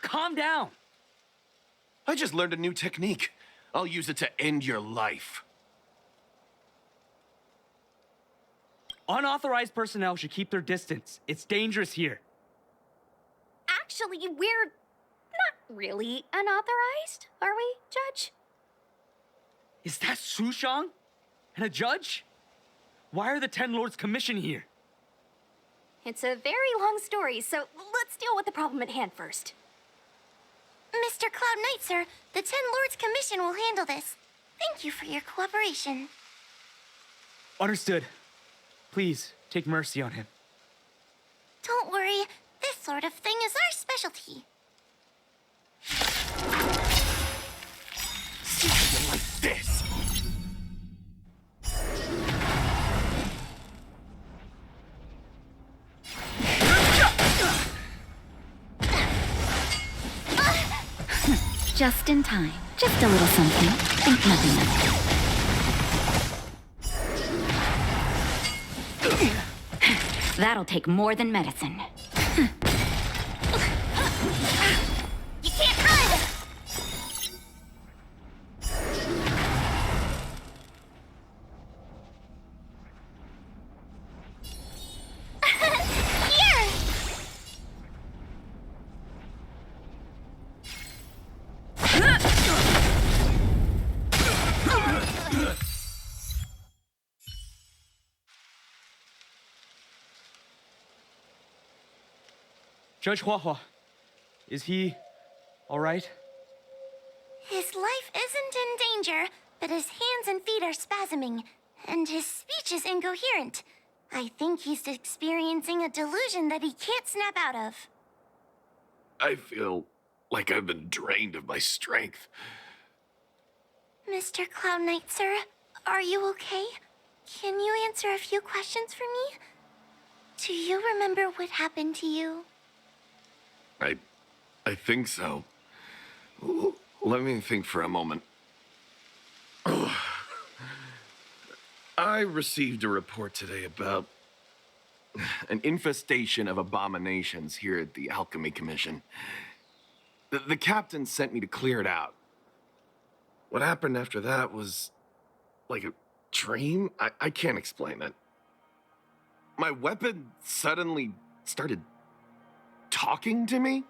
calm down. I just learned a new technique. I'll use it to end your life. Unauthorized personnel should keep their distance. It's dangerous here. Actually, we're not really unauthorized, are we, Judge? Is that Sushang? And a judge? Why are the Ten Lords commissioned here? It's a very long story, so let's deal with the problem at hand first. Mr. Cloud Knight, sir, the Ten Lords Commission will handle this. Thank you for your cooperation. Understood. Please, take mercy on him. Don't worry, this sort of thing is our specialty. Something like this. Just in time. Just a little something. Think nothing of it. That'll take more than medicine. You can't run! Here! Judge Huahua, is he all right? His life isn't in danger, but his hands and feet are spasming, and his speech is incoherent. I think he's experiencing a delusion that he can't snap out of. I feel like I've been drained of my strength. Mr. Cloud Knight, sir, are you okay? Can you answer a few questions for me? Do you remember what happened to you? I think so. Let me think for a moment. I received a report today about an infestation of abominations here at the Alchemy Commission. The captain sent me to clear it out. What happened after that was like a dream? I can't explain it. My weapon suddenly started talking to me.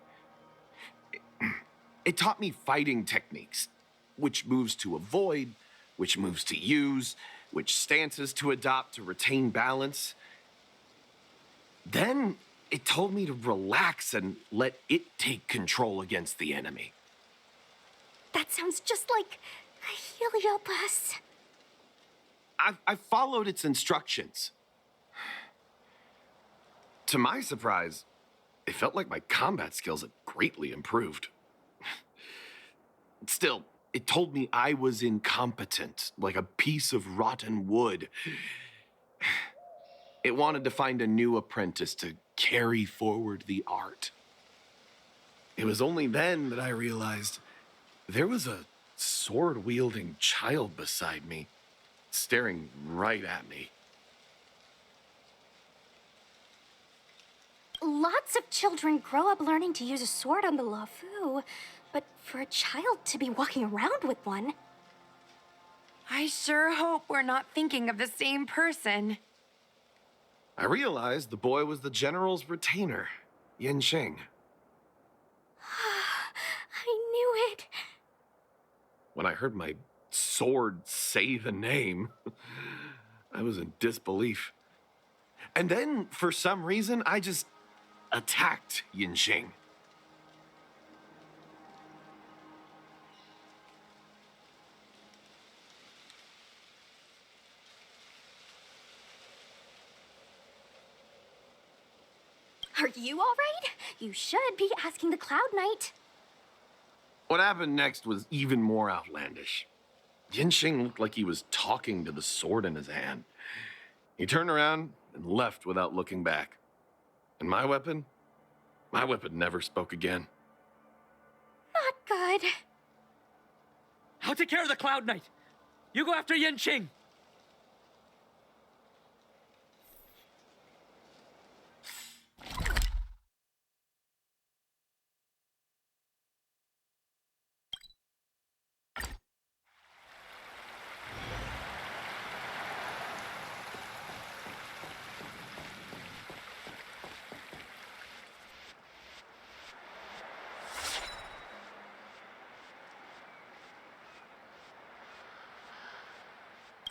It taught me fighting techniques, which moves to avoid, which moves to use, which stances to adopt to retain balance. Then it told me to relax and let it take control against the enemy. That sounds just like a Heliopus. I followed its instructions. To my surprise, it felt like my combat skills had greatly improved. Still, it told me I was incompetent, like a piece of rotten wood. It wanted to find a new apprentice to carry forward the art. It was only then that I realized there was a sword-wielding child beside me, staring right at me. Lots of children grow up learning to use a sword on the Luofu, but for a child to be walking around with one... I sure hope we're not thinking of the same person. I realized the boy was the general's retainer, Yin Shing. I knew it. When I heard my sword say the name, I was in disbelief. And then, for some reason, I just attacked Yin Shing. Are you all right? You should be asking the Cloud Knight. What happened next was even more outlandish. Yin Shing looked like he was talking to the sword in his hand. He turned around and left without looking back. And my weapon never spoke again. Not good. I'll take care of the Cloud Knight. You go after Yin Qing.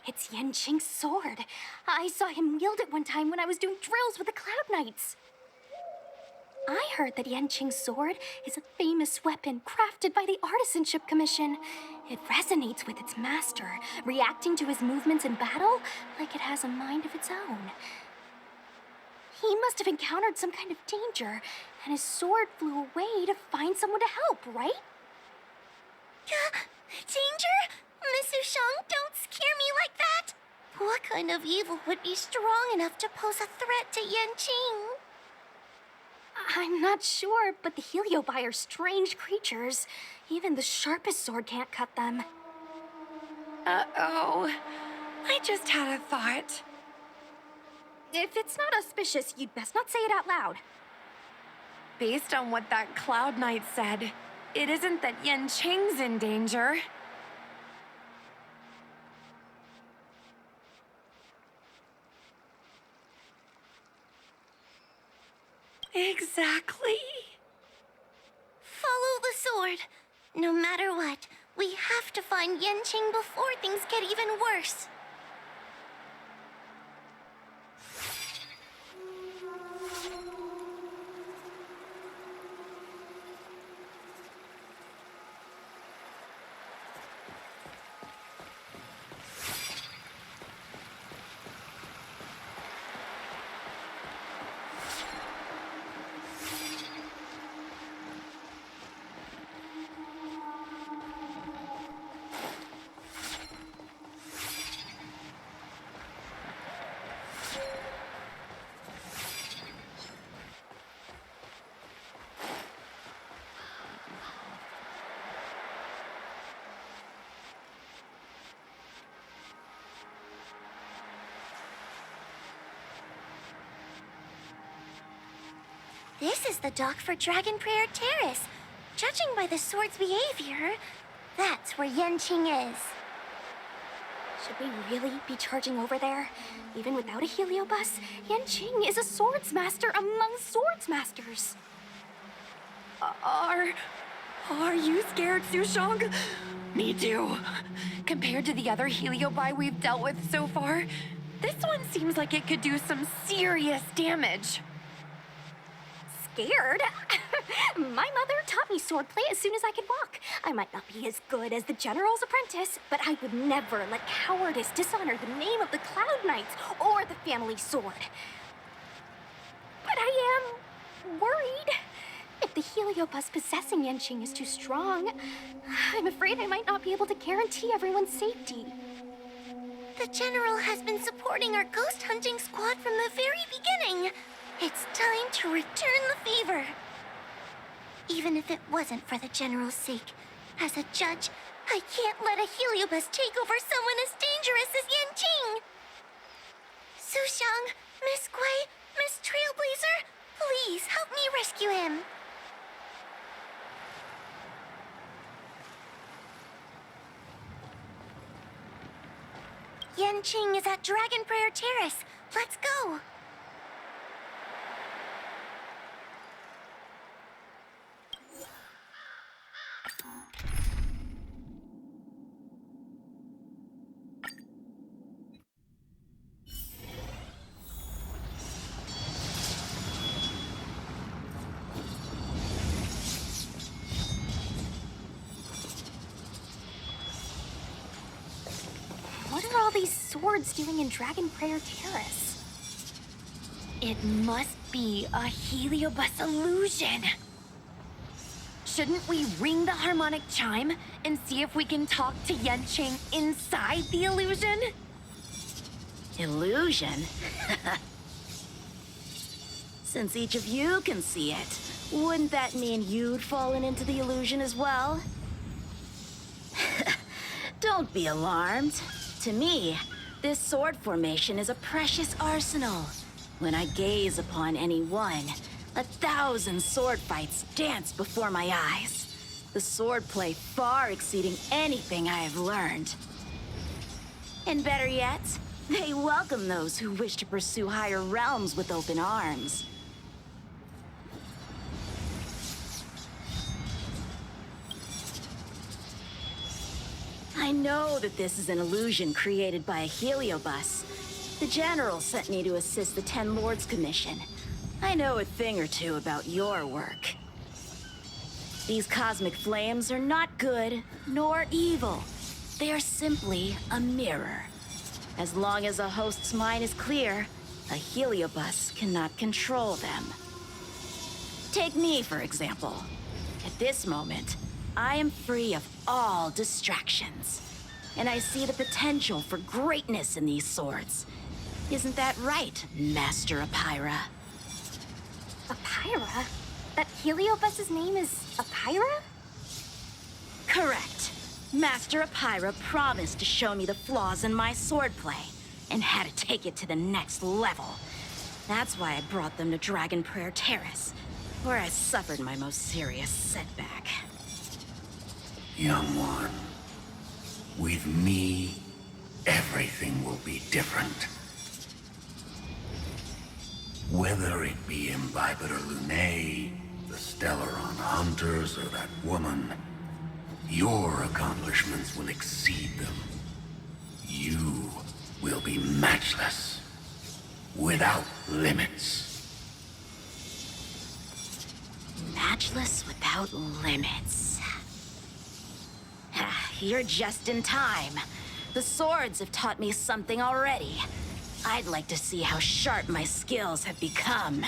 It's Yanqing's sword. I saw him wield it one time when I was doing drills with the Cloud Knights. I heard that Yanqing's sword is a famous weapon crafted by the Artisanship Commission. It resonates with its master, reacting to his movements in battle like it has a mind of its own. He must have encountered some kind of danger, and his sword flew away to find someone to help, right? Danger? Miss Ushang, don't scare me like that! What kind of evil would be strong enough to pose a threat to Yanqing? I'm not sure, but the Heliobi are strange creatures. Even the sharpest sword can't cut them. Uh-oh. I just had a thought. If it's not auspicious, you'd best not say it out loud. Based on what that Cloud Knight said, it isn't that Yanqing's in danger. Exactly. Follow the sword. No matter what, we have to find Yanqing before things get even worse. This is the dock for Dragon Prayer Terrace. Judging by the sword's behavior, that's where Yanqing is. Should we really be charging over there? Even without a heliobus, Yanqing is a swords master among swords masters. Are you scared, Sushang? Me too. Compared to the other Heliobi we've dealt with so far, this one seems like it could do some serious damage. Scared? My mother taught me swordplay as soon as I could walk. I might not be as good as the General's apprentice, but I would never let cowardice dishonor the name of the Cloud Knights or the family sword. But I am worried. If the heliobus possessing Yanqing is too strong, I'm afraid I might not be able to guarantee everyone's safety. The General has been supporting our ghost hunting squad from the very beginning. It's time to return the favor. Even if it wasn't for the General's sake, as a judge, I can't let a heliobus take over someone as dangerous as Yanqing. Sushang, Miss Gui, Miss Trailblazer, please help me rescue him. Yanqing is at Dragon Prayer Terrace. Let's go. What are all these swords doing in Dragon Prayer Terrace? It must be a heliobus illusion. Shouldn't we ring the harmonic chime and see if we can talk to Yanqing inside the illusion? Illusion? Since each of you can see it, wouldn't that mean you'd fallen into the illusion as well? Don't be alarmed. To me, this sword formation is a precious arsenal. When I gaze upon any one, 1,000 sword fights dance before my eyes. The swordplay far exceeding anything I have learned. And better yet, they welcome those who wish to pursue higher realms with open arms. I know that this is an illusion created by a heliobus. The General sent me to assist the Ten Lords Commission. I know a thing or two about your work. These cosmic flames are not good, nor evil. They are simply a mirror. As long as a host's mind is clear, a heliobus cannot control them. Take me, for example. At this moment, I am free of all distractions. And I see the potential for greatness in these swords. Isn't that right, Master Apira? Apira? That heliobus's name is Apira? Correct. Master Apira promised to show me the flaws in my swordplay, and had to take it to the next level. That's why I brought them to Dragon Prayer Terrace, where I suffered my most serious setback. Young one, with me, everything will be different. Whether it be Imbibitor Lunae, the Stellaron Hunters, or that woman, your accomplishments will exceed them. You will be matchless, without limits. Matchless without limits. You're just in time. The swords have taught me something already. I'd like to see how sharp my skills have become.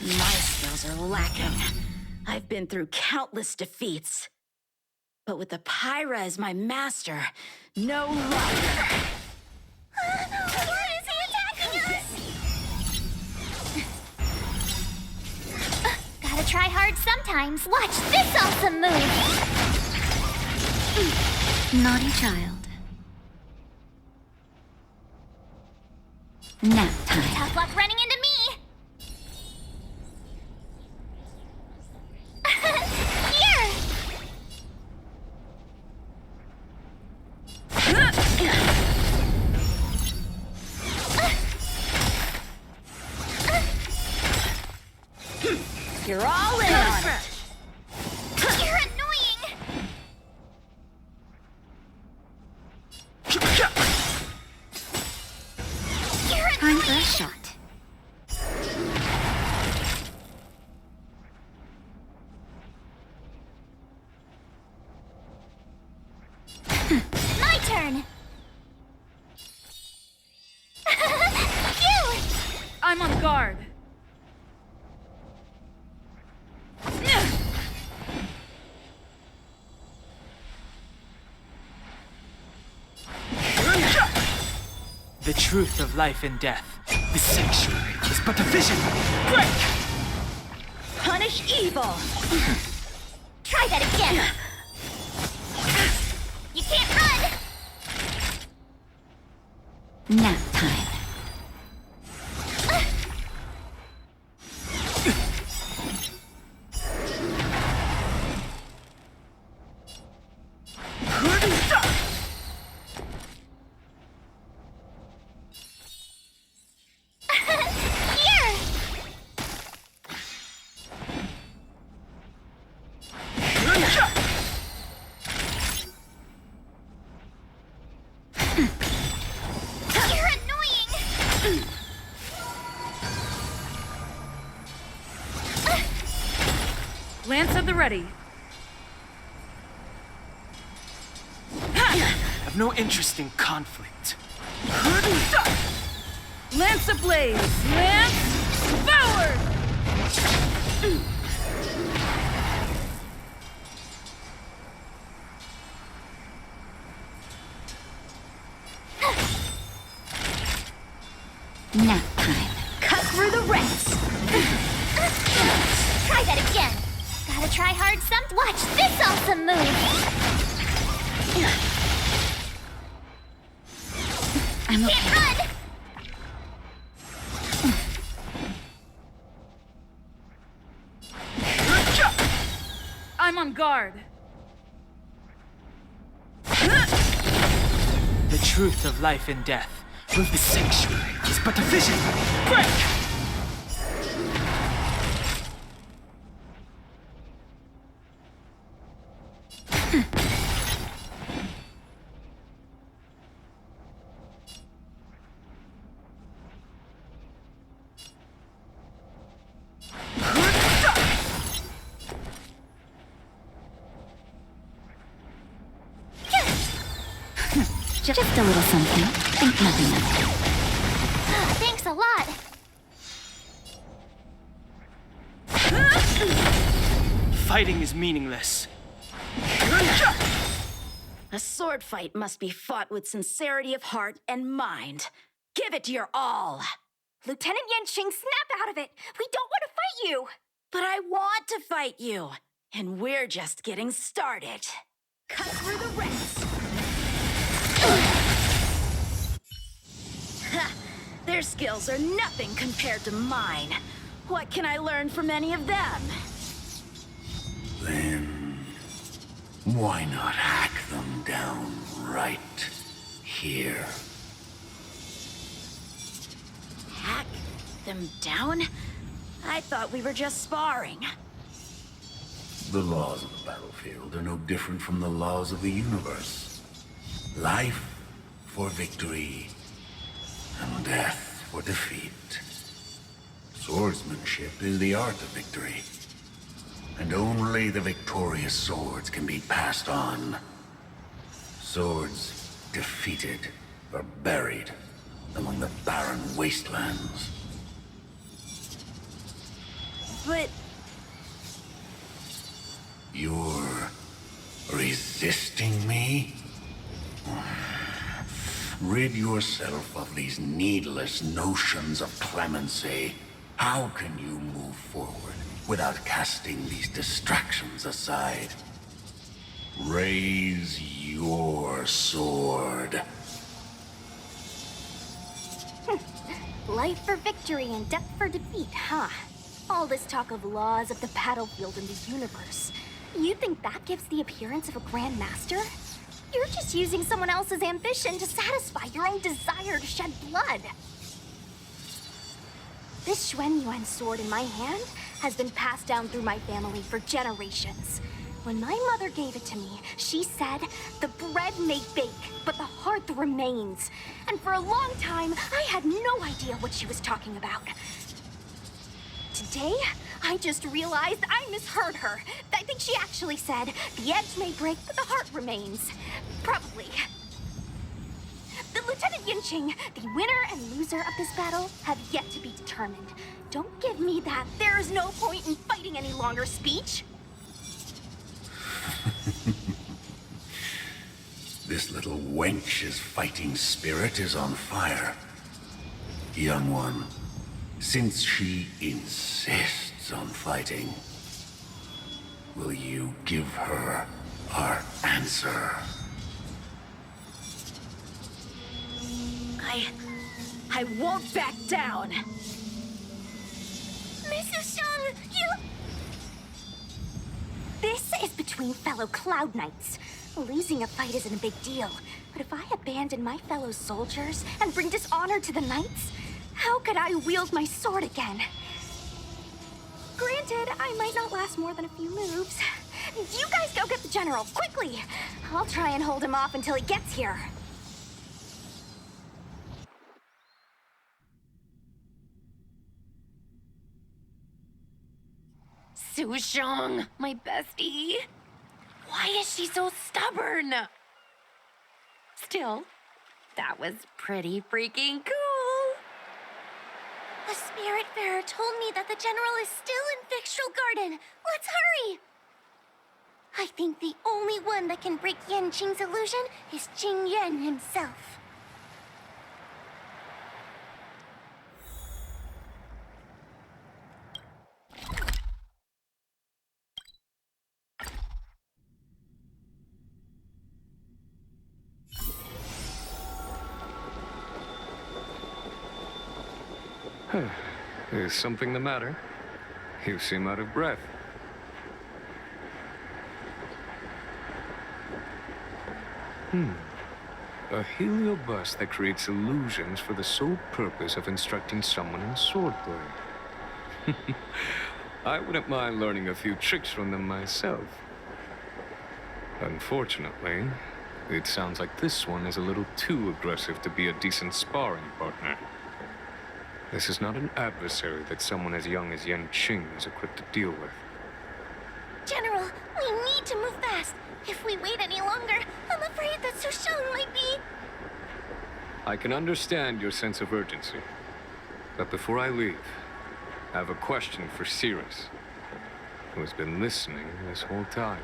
My skills are lacking. I've been through countless defeats. But with Apira as my master, no longer. Why is he attacking us? Gotta try hard sometimes. Watch this awesome move! Naughty child. Nap time. Tough luck running into me! Here! You're all in on it. You're annoying! You're Time for a annoying! shot. My turn! Phew! I'm on guard. The truth of life and death. The sanctuary is but a vision. Break! Punish evil. Try that again! You can't run! Nap time. Here! You're annoying! Lance at the ready. I've no interest in conflict. Lance ablaze. Lance forward! Nap time. Cut through the rents. Try that again! Gotta try hard some. Watch this awesome move! I'm okay. Can't run! I'm on guard. The truth of life and death. The sanctuary is but a vision. Break! Just a little something. Think nothing of it. Thanks a lot. Fighting is meaningless. A sword fight must be fought with sincerity of heart and mind. Give it your all. Lieutenant Yanqing, snap out of it! We don't want to fight you! But I want to fight you, and we're just getting started. Cut through the ranks. Ha! Their skills are nothing compared to mine. What can I learn from any of them? Then, why not hack them down right here? Hack them down? I thought we were just sparring. The laws of the battlefield are no different from the laws of the universe. Life for victory, and death for defeat. Swordsmanship is the art of victory, and only the victorious swords can be passed on. Swords defeated are buried among the barren wastelands. But You're resisting me? Rid yourself of these needless notions of clemency. How can you move forward without casting these distractions aside? Raise your sword. Life for victory and death for defeat, huh? All this talk of laws of the battlefield and the universe. You think that gives the appearance of a Grand Master? You're just using someone else's ambition to satisfy your own desire to shed blood. This Xuan Yuan sword in my hand has been passed down through my family for generations. When my mother gave it to me, she said, "The bread may bake, but the heart remains." And for a long time, I had no idea what she was talking about. Today, I just realized I misheard her. I think she actually said, "The edge may break, but the heart remains." Probably. The Lieutenant Yanqing, the winner and loser of this battle, have yet to be determined. Don't give me that "there is no point in fighting any longer" speech. This little wench's fighting spirit is on fire. Young one, since she insists on fighting, will you give her our answer? I won't back down. Mrs. Shang, you... This is between fellow Cloud Knights. Losing a fight isn't a big deal, but if I abandon my fellow soldiers and bring dishonor to the Knights, how could I wield my sword again? Granted, I might not last more than a few moves. You guys go get the General, quickly! I'll try and hold him off until he gets here. Sushong, my bestie. Why is she so stubborn? Still, that was pretty freaking cool. A Spiritfarer told me that the General is still in Victual Garden. Let's hurry! I think the only one that can break Yanqing's illusion is Jing Yuan himself. Is something the matter? You seem out of breath. A heliobus that creates illusions for the sole purpose of instructing someone in swordplay. I wouldn't mind learning a few tricks from them myself. Unfortunately, it sounds like this one is a little too aggressive to be a decent sparring partner. This is not an adversary that someone as young as Yanqing is equipped to deal with. General, we need to move fast. If we wait any longer, I'm afraid that Sushang might be... I can understand your sense of urgency. But before I leave, I have a question for Cirrus, who has been listening this whole time.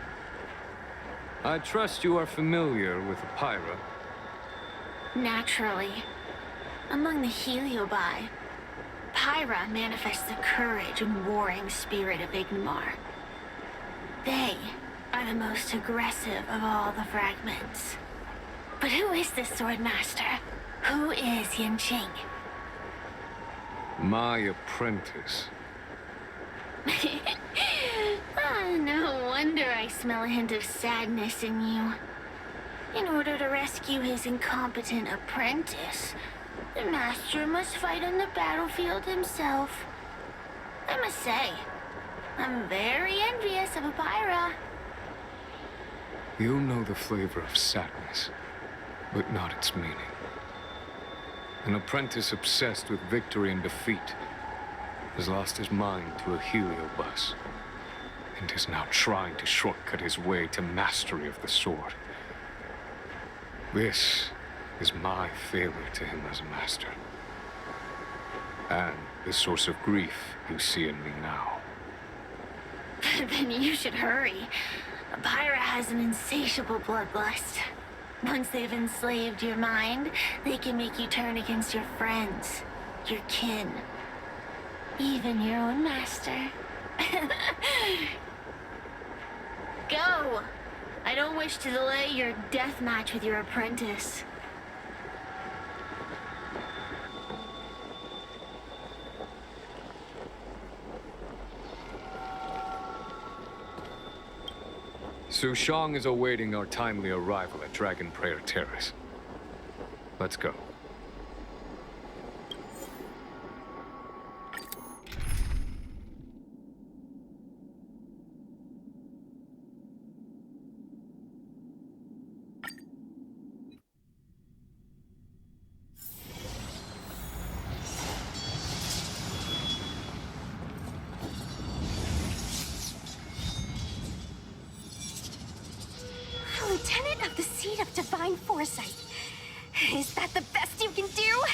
I trust you are familiar with Pyra. Naturally. Among the Heliobi, Pyra manifests the courage and warring spirit of Ignomar. They are the most aggressive of all the fragments. But who is this Swordmaster? Who is Yanqing? My apprentice. No wonder I smell a hint of sadness in you. In order to rescue his incompetent apprentice, the master must fight on the battlefield himself. I must say, I'm very envious of Pyra. You know the flavor of sadness, but not its meaning. An apprentice obsessed with victory and defeat has lost his mind to a heliobus, and is now trying to shortcut his way to mastery of the sword. This is my failure to him as a master, and the source of grief you see in me now. Then you should hurry. Pyra has an insatiable bloodlust. Once they've enslaved your mind, they can make you turn against your friends, your kin, even your own master. Go! I don't wish to delay your death match with your apprentice. Sushang is awaiting our timely arrival at Dragon Prayer Terrace. Let's go. Lieutenant of the Seat of Divine Foresight. Is that the best you can do?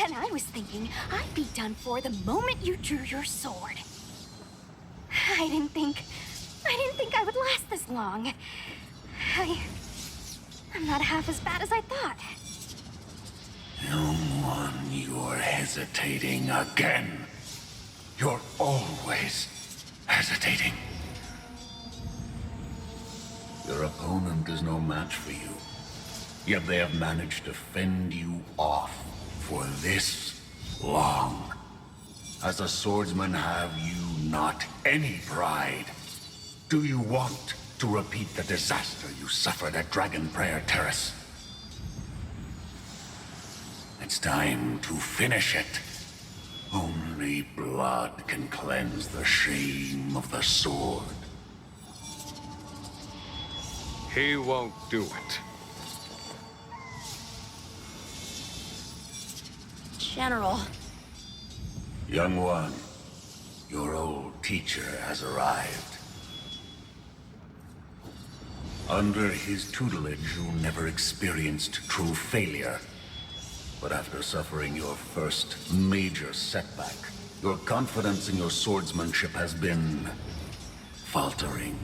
And I was thinking I'd be done for the moment you drew your sword. I didn't think I would last this long. I'm not half as bad as I thought. Young one, you're hesitating again. You're always hesitating. Your opponent is no match for you. Yet they have managed to fend you off for this long. As a swordsman, have you not any pride? Do you want to repeat the disaster you suffered at Dragon Prayer Terrace? It's time to finish it. Only blood can cleanse the shame of the sword. He won't do it. General. Young one, your old teacher has arrived. Under his tutelage, you never experienced true failure. But after suffering your first major setback, your confidence in your swordsmanship has been faltering.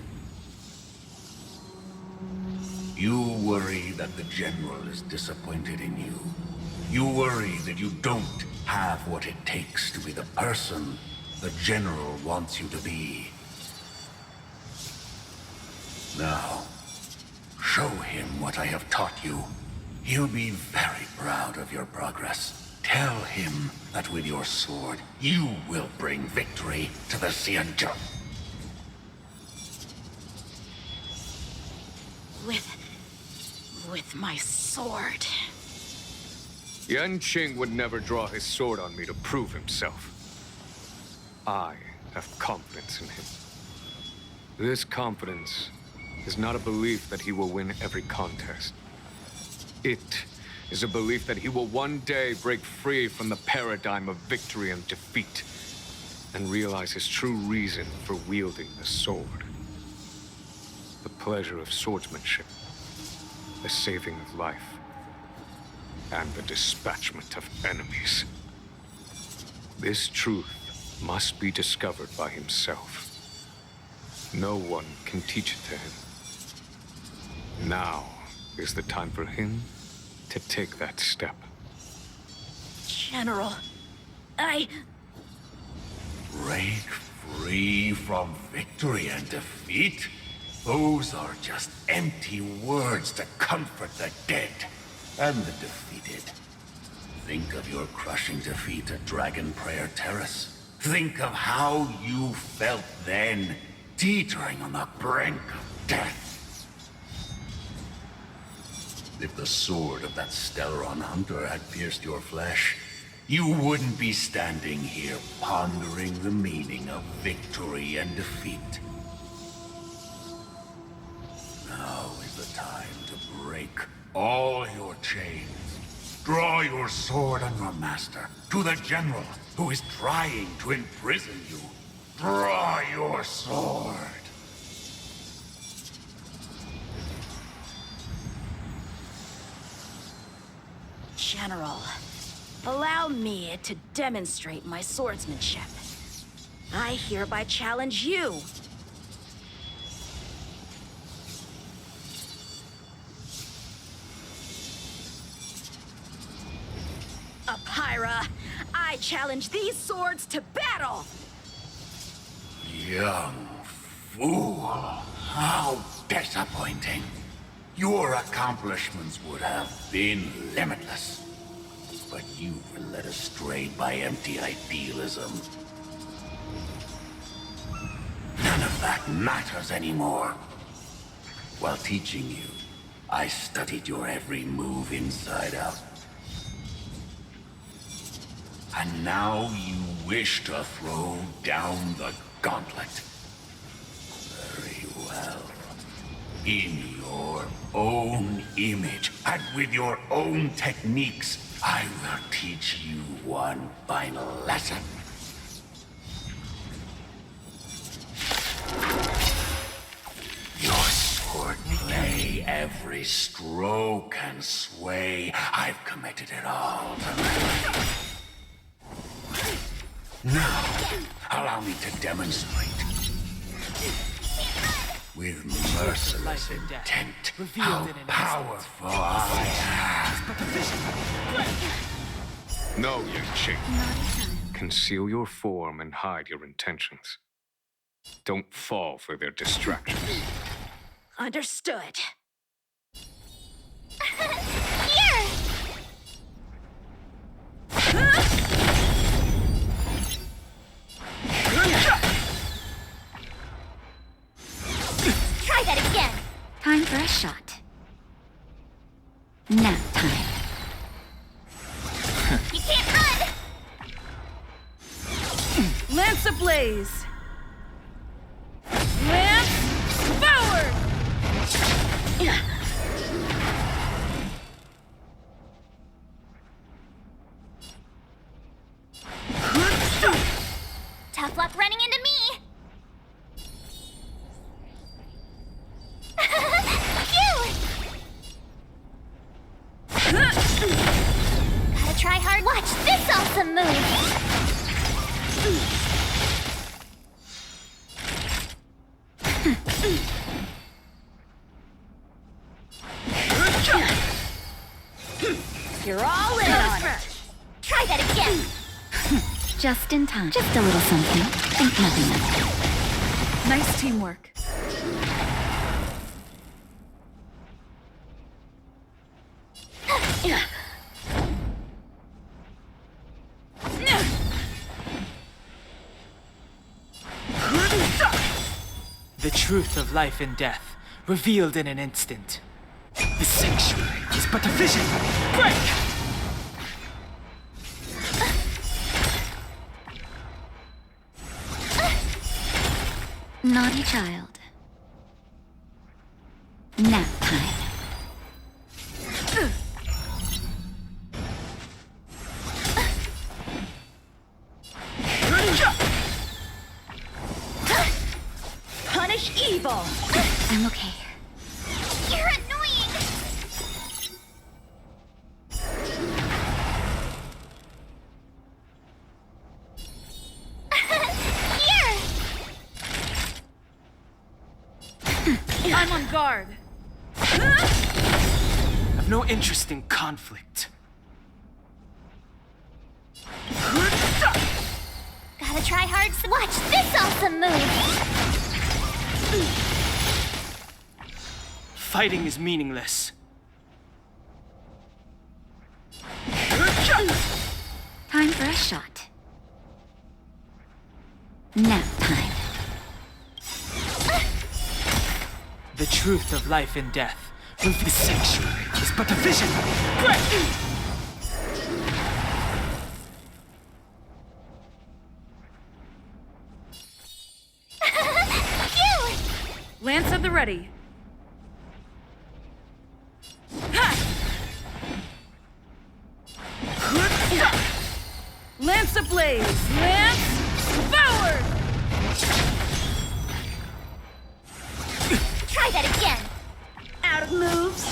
You worry that the General is disappointed in you. You worry that you don't have what it takes to be the person the General wants you to be. Now, show him what I have taught you. He'll be very proud of your progress. Tell him that with your sword, you will bring victory to the Xianzhou. With my sword. Yanqing would never draw his sword on me to prove himself. I have confidence in him. This confidence is not a belief that he will win every contest. It is a belief that he will one day break free from the paradigm of victory and defeat, and realize his true reason for wielding the sword. The pleasure of swordsmanship, the saving of life. and the dispatchment of enemies. This truth must be discovered by himself. No one can teach it to him. Now is the time for him to take that step. General, Break free from victory and defeat? Those are just empty words to comfort the dead and the defeated. Think of your crushing defeat at Dragon Prayer Terrace. Think of how you felt then, teetering on the brink of death. If the sword of that Stellaron hunter had pierced your flesh, you wouldn't be standing here pondering the meaning of victory and defeat. Now is the time to break all your chains. Draw your sword on your master, to the general who is trying to imprison you. Draw your sword. General, allow me to demonstrate my swordsmanship. I hereby challenge you. Apyra, I challenge these swords to battle! Young fool. How disappointing. Your accomplishments would have been limitless. But you were led astray by empty idealism. None of that matters anymore. While teaching you, I studied your every move inside out. And now you wish to throw down the gauntlet. Very well. In your own image, and with your own techniques, I will teach you one final lesson. Your swordplay, every stroke and sway, I've committed it all to memory. Now, allow me to demonstrate. With merciless intent, how powerful I am. No, Yan Qing. Conceal your form and hide your intentions. Don't fall for their distractions. Understood. Here! Try that again. Time for a shot. Nap time. You can't run! Lance ablaze! Lance forward! Tough luck running into me! Gotta try hard. Watch this awesome move! You're all in on it! Try that again! Just in time. Just a little something. Think nothing of it. Nice teamwork. The truth of life and death, revealed in an instant. The sanctuary is but a vision. Break! Naughty child. Nap time. Punish evil! I'm okay. You're annoying! I'm on guard. I've no interest in conflict. Gotta try hard. Watch this awesome move. Fighting is meaningless. Time for a shot. Nap time. The truth of life and death. The sanctuary is but a vision. Lance at the ready. Lance ablaze! Lance forward! Try that again. Out of moves.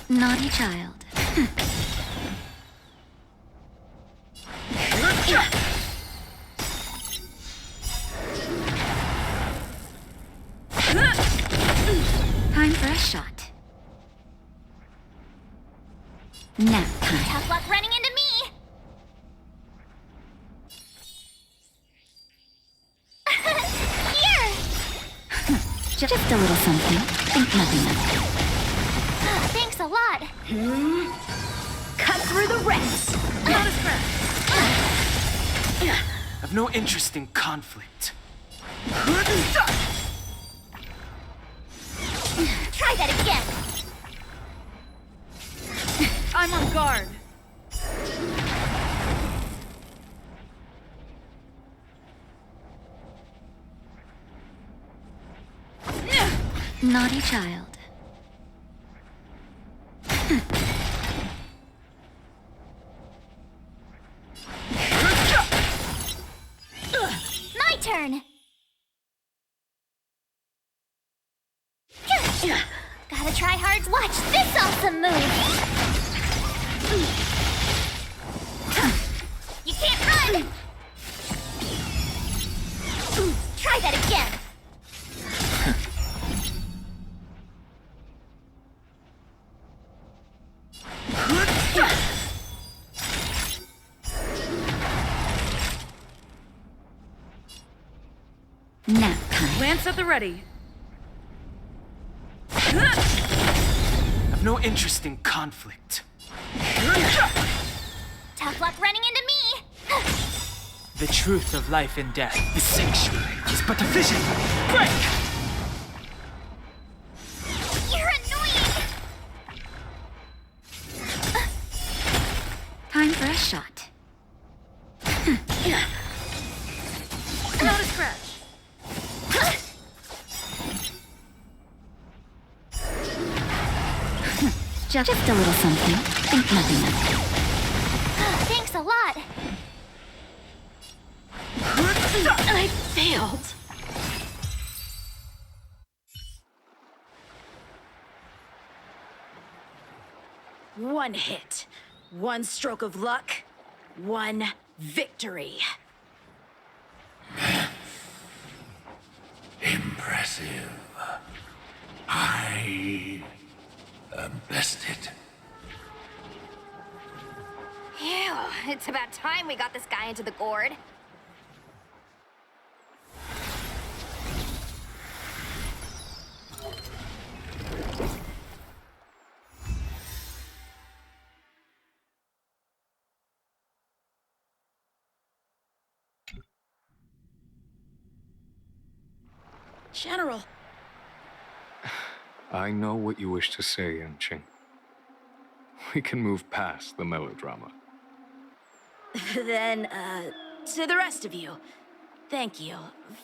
Naughty child. Time for a shot. Nap time. Tough luck running into me. Here. Just a little something. Think nothing of it. Thanks a lot. Cut through the rest. Not a scratch. I've no interest in conflict. Try that again. I'm on guard. Naughty child. My turn. Gotta try hard. Watch this awesome move. You can't run. Try that again. Nap time. Lance at the ready. I've no interest in conflict. Tough luck running into me. The truth of life and death. The sanctuary is but a vision. You're annoying. Time for a shot. Not a scratch. Just a little something. Think nothing of it. Thanks a lot. I failed. One hit, one stroke of luck, one victory. Impressive. I am bested. Ew, it's about time we got this guy into the gourd. General. I know what you wish to say, Yanqing. We can move past the melodrama. Then, to the rest of you, thank you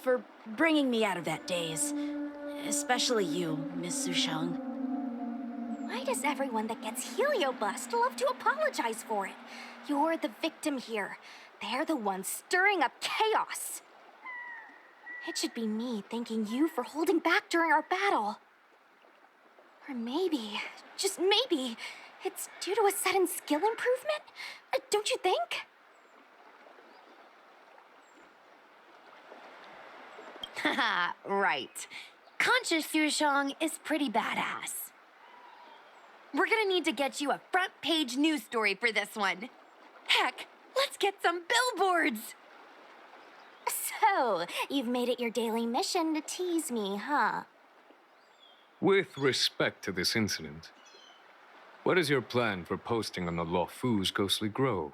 for bringing me out of that daze. Especially you, Miss Sushang. Why does everyone that gets heliobust love to apologize for it? You're the victim here. They're the ones stirring up chaos. It should be me thanking you for holding back during our battle. Or maybe, just maybe, it's due to a sudden skill improvement? Don't you think? Haha, right. Conscious Sushong is pretty badass. We're gonna need to get you a front page news story for this one. Heck, let's get some billboards! So, you've made it your daily mission to tease me, huh? With respect to this incident, what is your plan for posting on the Lofu's Ghostly Grove?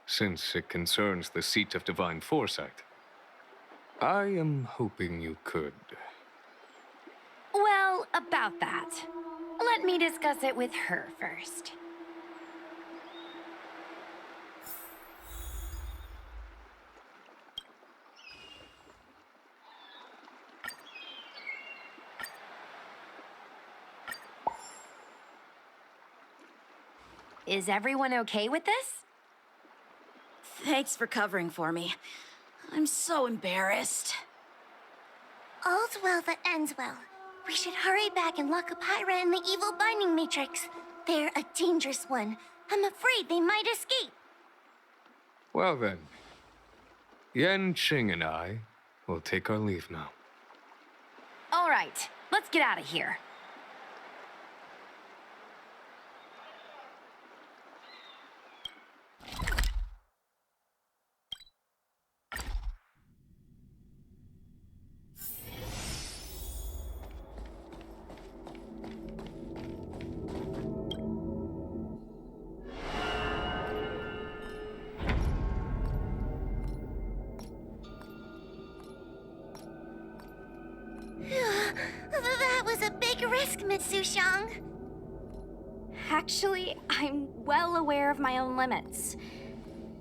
Since it concerns the seat of divine foresight, I am hoping you could. Well, about that. Let me discuss it with her first. Is everyone okay with this? Thanks for covering for me. I'm so embarrassed. All's well that ends well. We should hurry back and lock up Hyra in the evil binding matrix. They're a dangerous one. I'm afraid they might escape. Well then, Yan Qing and I will take our leave now. All right, let's get out of here. That was a big risk, Miss Sushong. Actually, I'm well aware of my own limits.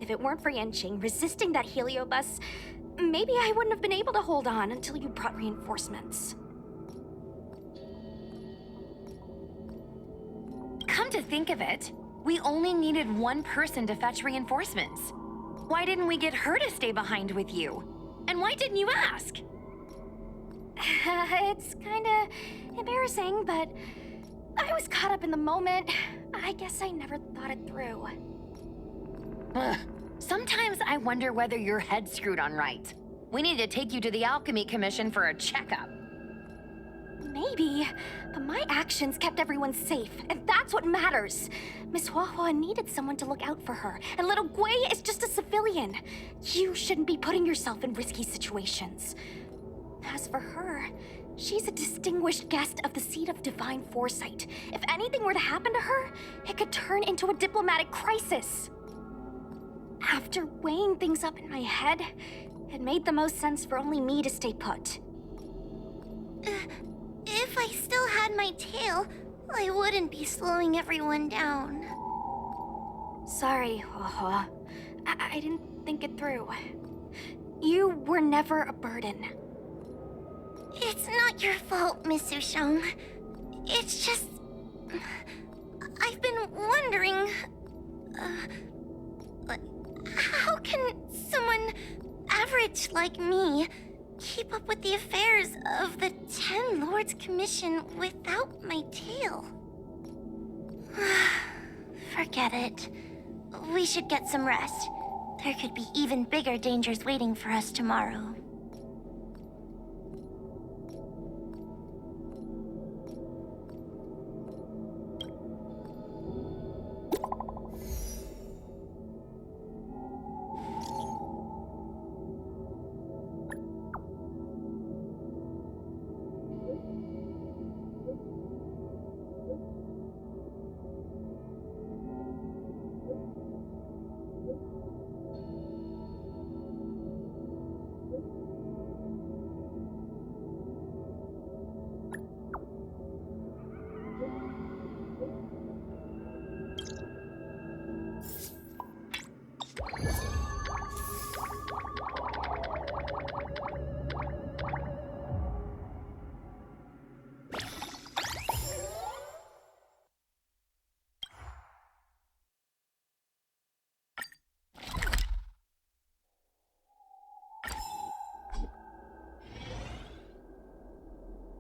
If it weren't for Yanqing resisting that heliobus, maybe I wouldn't have been able to hold on until you brought reinforcements. Come to think of it, we only needed one person to fetch reinforcements. Why didn't we get her to stay behind with you? And why didn't you ask? It's kinda embarrassing, but I was caught up in the moment. I guess I never thought it through. Ugh. Sometimes I wonder whether your head's screwed on right. We need to take you to the Alchemy Commission for a checkup. Maybe, but my actions kept everyone safe, and that's what matters. Miss Huahua needed someone to look out for her, and little Gui is just a civilian. You shouldn't be putting yourself in risky situations. As for her, she's a distinguished guest of the seat of divine foresight. If anything were to happen to her, it could turn into a diplomatic crisis. After weighing things up in my head, it made the most sense for only me to stay put. If I still had my tail, I wouldn't be slowing everyone down. Sorry, Huahua. I didn't think it through. You were never a burden. It's not your fault, Miss Sushong. It's just... I've been wondering... how can someone average like me keep up with the affairs of the 10 Lords Commission without my tail? Forget it. We should get some rest. There could be even bigger dangers waiting for us tomorrow.